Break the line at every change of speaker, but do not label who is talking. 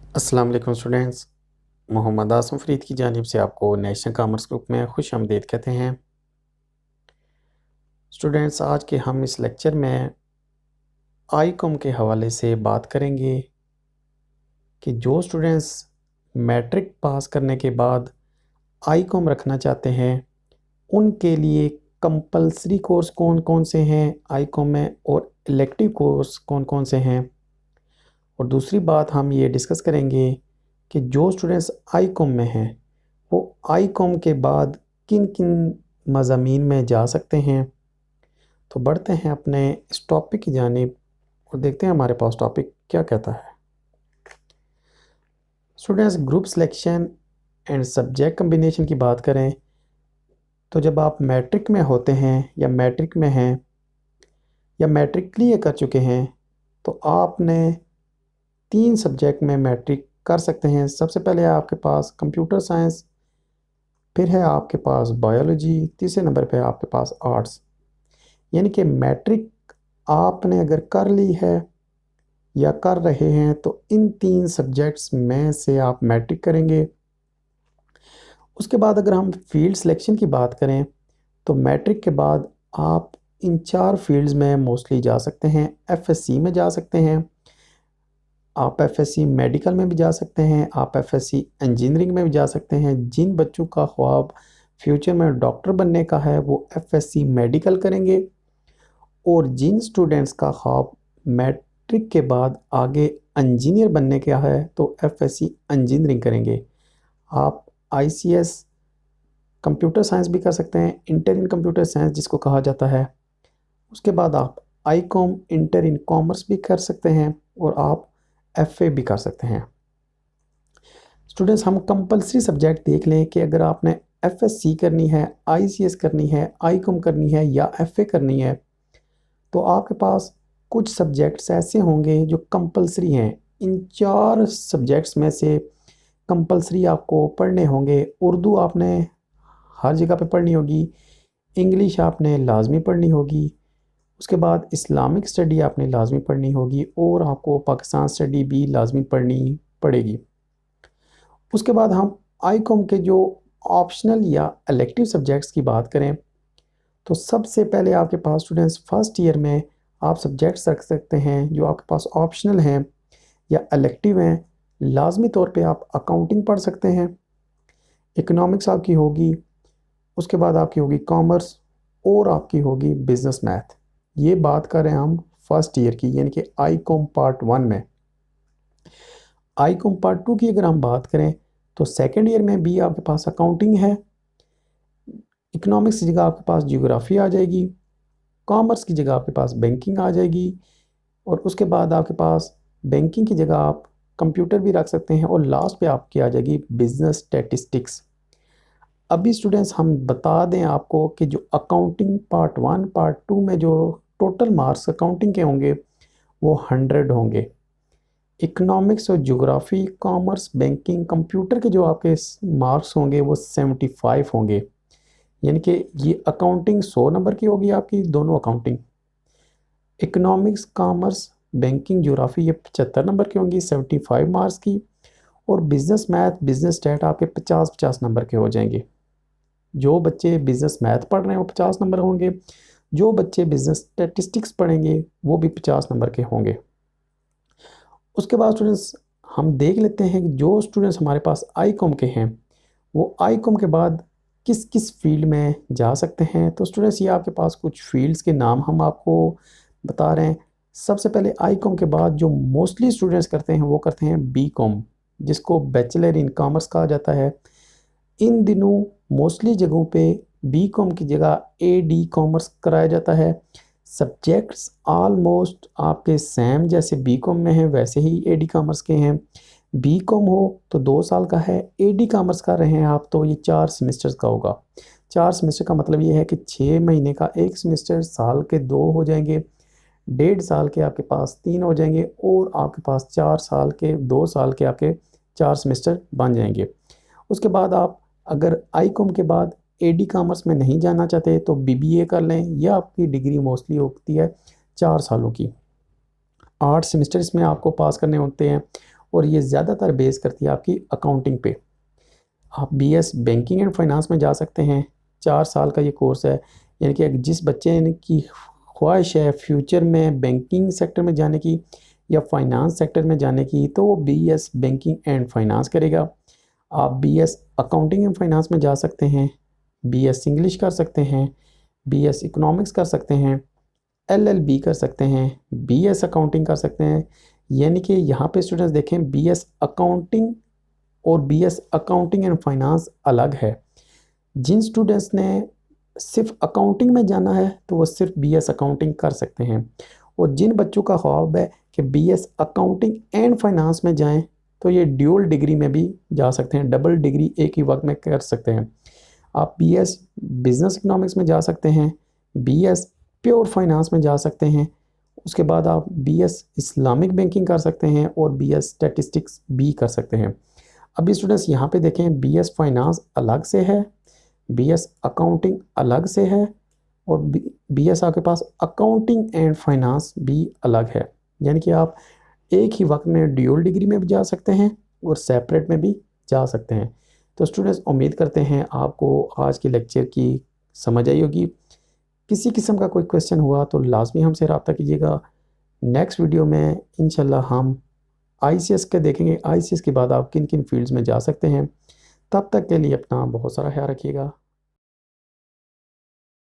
अस्सलाम वालेकुम स्टूडेंट्स। मोहम्मद आसम फरीद की जानिब से आपको नेशनल कॉमर्स ग्रुप में खुश आमदीद कहते हैं। स्टूडेंट्स, आज के हम इस लेक्चर में आईकॉम के हवाले से बात करेंगे कि जो स्टूडेंट्स मैट्रिक पास करने के बाद आईकॉम रखना चाहते हैं उनके लिए कंपलसरी कोर्स कौन कौन से हैं आईकॉम में और इलेक्टिव कोर्स कौन कौन से हैं। और दूसरी बात हम ये डिस्कस करेंगे कि जो स्टूडेंट्स आईकॉम में हैं वो आईकॉम के बाद किन किन मज़ामीन में जा सकते हैं। तो बढ़ते हैं अपने इस टॉपिक की जानिब और देखते हैं हमारे पास टॉपिक क्या कहता है। Students, group selection and subject combination की बात करें तो जब आप मैट्रिक में होते हैं या मैट्रिक में हैं या मैट्रिक क्लियर कर चुके हैं तो आपने 3 सब्जेक्ट में मैट्रिक कर सकते हैं। सबसे पहले आपके पास कंप्यूटर साइंस, फिर है आपके पास बायोलॉजी, तीसरे नंबर पे आपके पास आर्ट्स। यानी कि मैट्रिक आपने अगर कर ली है या कर रहे हैं तो इन 3 सब्जेक्ट्स में से आप मैट्रिक करेंगे। उसके बाद अगर हम फील्ड सिलेक्शन की बात करें तो मैट्रिक के बाद आप इन 4 फील्ड्स में मोस्टली जा सकते हैं। एफएससी में जा सकते हैं, आप एफएससी मेडिकल में भी जा सकते हैं, आप एफएससी इंजीनियरिंग में भी जा सकते हैं। जिन बच्चों का ख्वाब फ्यूचर में डॉक्टर बनने का है वो एफएससी मेडिकल करेंगे, और जिन स्टूडेंट्स का ख्वाब मैट्रिक के बाद आगे इंजीनियर बनने का है तो एफएससी इंजीनियरिंग करेंगे। आप आईसीएस कंप्यूटर साइंस भी कर सकते हैं, इंटर इन कंप्यूटर साइंस जिसको कहा जाता है। उसके बाद आप आईकॉम इंटर इन कॉमर्स भी कर सकते हैं और आप एफए भी कर सकते हैं। स्टूडेंट्स, हम कंपलसरी सब्जेक्ट देख लें कि अगर आपने एफएससी करनी है, आईसीएस करनी है, आईकॉम करनी है या एफए करनी है तो आपके पास कुछ सब्जेक्ट्स ऐसे होंगे जो कंपलसरी हैं। इन 4 सब्जेक्ट्स में से कंपलसरी आपको पढ़ने होंगे। उर्दू आपने हर जगह पे पढ़नी होगी, इंग्लिश आपने लाजमी पढ़नी होगी, उसके बाद इस्लामिक स्टडी आपने लाजमी पढ़नी होगी और आपको पाकिस्तान स्टडी भी लाजमी पढ़नी पड़ेगी। उसके बाद हम आईकॉम के जो ऑप्शनल या इलेक्टिव सब्जेक्ट्स की बात करें तो सबसे पहले आपके पास स्टूडेंट्स फर्स्ट ईयर में आप सब्जेक्ट्स रख सकते हैं जो आपके पास ऑप्शनल हैं या इलेक्टिव हैं। लाजमी तौर पे आप अकाउंटिंग पढ़ सकते हैं, इकोनॉमिक्स आपकी होगी, उसके बाद आपकी होगी कॉमर्स और आपकी होगी बिजनेस मैथ। ये बात कर रहे हैं हम फर्स्ट ईयर की, यानी कि आईकॉम पार्ट 1 में। आईकॉम पार्ट 2 की अगर हम बात करें तो सेकेंड ईयर में भी आपके पास अकाउंटिंग है, इकोनॉमिक्स की जगह आपके पास जियोग्राफी आ जाएगी, कॉमर्स की जगह आपके पास बैंकिंग आ जाएगी, और उसके बाद आपके पास बैंकिंग की जगह आप कंप्यूटर भी रख सकते हैं, और लास्ट पे आपकी आ जाएगी बिजनेस स्टैटिस्टिक्स। अभी स्टूडेंट्स हम बता दें आपको कि जो अकाउंटिंग पार्ट 1 पार्ट 2 में जो टोटल मार्क्स अकाउंटिंग के होंगे वो 100 होंगे। इकोनॉमिक्स और ज्योग्राफी, कॉमर्स, बैंकिंग, कंप्यूटर के जो आपके मार्क्स होंगे वो 75 होंगे। यानी कि ये अकाउंटिंग 100 नंबर की होगी आपकी, दोनों accounting. Economics, commerce, banking, geography ये 75 नंबर की होंगी, 75 मार्क्स की। और बिजनेस मैथ, बिजनेस स्टैट आपके 50-50 नंबर के हो जाएंगे। जो बच्चे बिजनेस मैथ पढ़ रहे हैं वो 50 नंबर होंगे, जो बच्चे बिजनेस स्टैटिस्टिक्स पढ़ेंगे वो भी 50 नंबर के होंगे। उसके बाद स्टूडेंट्स हम देख लेते हैं कि जो स्टूडेंट्स हमारे पास आईकॉम के हैं वो आईकॉम के बाद किस किस फील्ड में जा सकते हैं। तो स्टूडेंट्स, ये आपके पास कुछ फील्ड्स के नाम हम आपको बता रहे हैं। सबसे पहले आईकॉम के बाद जो मोस्टली स्टूडेंट्स करते हैं वो करते हैं बीकॉम, जिसको बैचलर इन कॉमर्स कहा जाता है। इन दिनों मोस्टली जगहों पे बीकॉम की जगह एडी कॉमर्स कराया जाता है। सब्जेक्ट्स ऑलमोस्ट आपके सेम जैसे बीकॉम में हैं वैसे ही एडी कॉमर्स के हैं। बीकॉम हो तो 2 साल का है, एडी कॉमर्स कर रहे हैं आप तो ये 4 सेमेस्टर्स का होगा। 4 सेमेस्टर का मतलब ये है कि 6 महीने का एक सेमेस्टर, साल के 2 हो जाएंगे, 1.5 साल के आपके पास 3 हो जाएंगे, और आपके पास 4 साल के 2 साल के आपके 4 सेमेस्टर बन जाएंगे। उसके बाद आप अगर आईकॉम के बाद एडी कॉमर्स में नहीं जाना चाहते तो बीबीए कर लें, यह आपकी डिग्री मोस्टली होती है 4 सालों की। 8 सेमेस्टर इसमें आपको पास करने होते हैं, और ये ज़्यादातर बेस करती है आपकी अकाउंटिंग पे। आप बीएस बैंकिंग एंड फाइनेंस में जा सकते हैं, 4 साल का ये कोर्स है। यानी कि जिस बच्चे की ख्वाहिश है फ्यूचर में बैंकिंग सेक्टर में जाने की या फाइनेंस सेक्टर में जाने की, तो वो बीएस बैंकिंग एंड फाइनेंस करेगा। आप बीएस अकाउंटिंग एंड फाइनेंस में जा सकते हैं, बीएस इंग्लिश कर सकते हैं, बीएस इकोनॉमिक्स कर सकते हैं, एलएलबी कर सकते हैं, बीएस अकाउंटिंग कर सकते हैं। यानी कि यहाँ पे स्टूडेंट्स देखें, बीएस अकाउंटिंग और बीएस अकाउंटिंग एंड फाइनेंस अलग है। जिन स्टूडेंट्स ने सिर्फ अकाउंटिंग में जाना है तो वो सिर्फ बीएस अकाउंटिंग कर सकते हैं, और जिन बच्चों का ख्वाब है कि बीएस अकाउंटिंग एंड फाइनेंस में जाएं तो ये ड्यूल डिग्री में भी जा सकते हैं, डबल डिग्री एक ही वक्त में कर सकते हैं। आप बीएस बिजनेस इकोनॉमिक्स में जा सकते हैं, बीएस प्योर फाइनेंस में जा सकते हैं, उसके बाद आप बीएस इस्लामिक बैंकिंग कर सकते हैं और बीएस स्टैटिस्टिक्स भी कर सकते हैं। अभी स्टूडेंट्स यहाँ पे देखें, बीएस फाइनेंस अलग से है, बीएस अकाउंटिंग अलग से है, और बीएस आपके पास अकाउंटिंग एंड फाइनेंस भी अलग है। यानी कि आप एक ही वक्त में ड्यूल डिग्री में भी जा सकते हैं और सेपरेट में भी जा सकते हैं। तो स्टूडेंट्स, उम्मीद करते हैं आपको आज की लेक्चर की समझ आई होगी। किसी किस्म का कोई क्वेश्चन हुआ तो लाजमी हमसे रब्ता कीजिएगा। नेक्स्ट वीडियो में इंशाल्लाह हम आईसीएस के देखेंगे, आईसीएस के बाद आप किन किन फील्ड्स में जा सकते हैं। तब तक के लिए अपना बहुत सारा ख्याल रखिएगा।